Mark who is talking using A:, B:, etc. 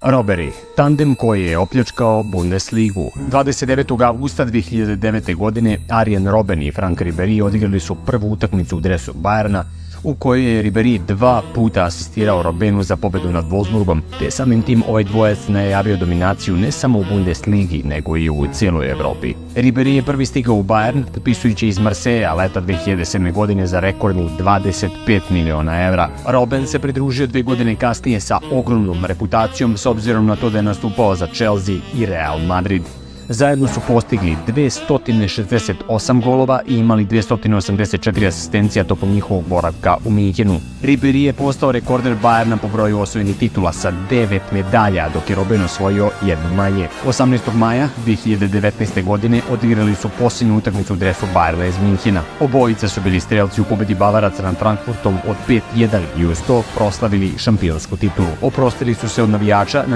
A: Ribery, tandem koji je opljačkao Bundesligu. 29. avgusta 2009. godine Arjen Robben i Franck Ribery odigrali su prvu utakmicu u dresu Bayerna, u kojoj je Ribery 2 puta asistirao Robbenu za pobedu nad Wolfsburgom, te samim tim ovaj dvojac najavio dominaciju ne samo u Bundesligi, nego i u cijeloj Evropi. Ribery je prvi stigao u Bayern, potpisujući iz Marseja leta 2007. godine za rekordnih 25 miliona evra. Robben se pridružio 2 godine kasnije sa ogromnom reputacijom, s obzirom na to da je nastupao za Chelsea i Real Madrid. Zajedno su postigli 268 golova i imali 284 asistencija tokom njihovog boravka u Minhenu. Ribery je postao rekorder Bayerna po broju osvojenih titula sa 9 medalja, dok je Robben osvojio jednu manje. 18. maja 2019. godine odigrali su posljednju utakmicu u dresu Bayerna iz Minhena. Obojica su bili strelci u pobedi Bavaraca nad Frankfurtom od 5-1 i uz to proslavili šampionsku titulu. Oprostili su se od navijača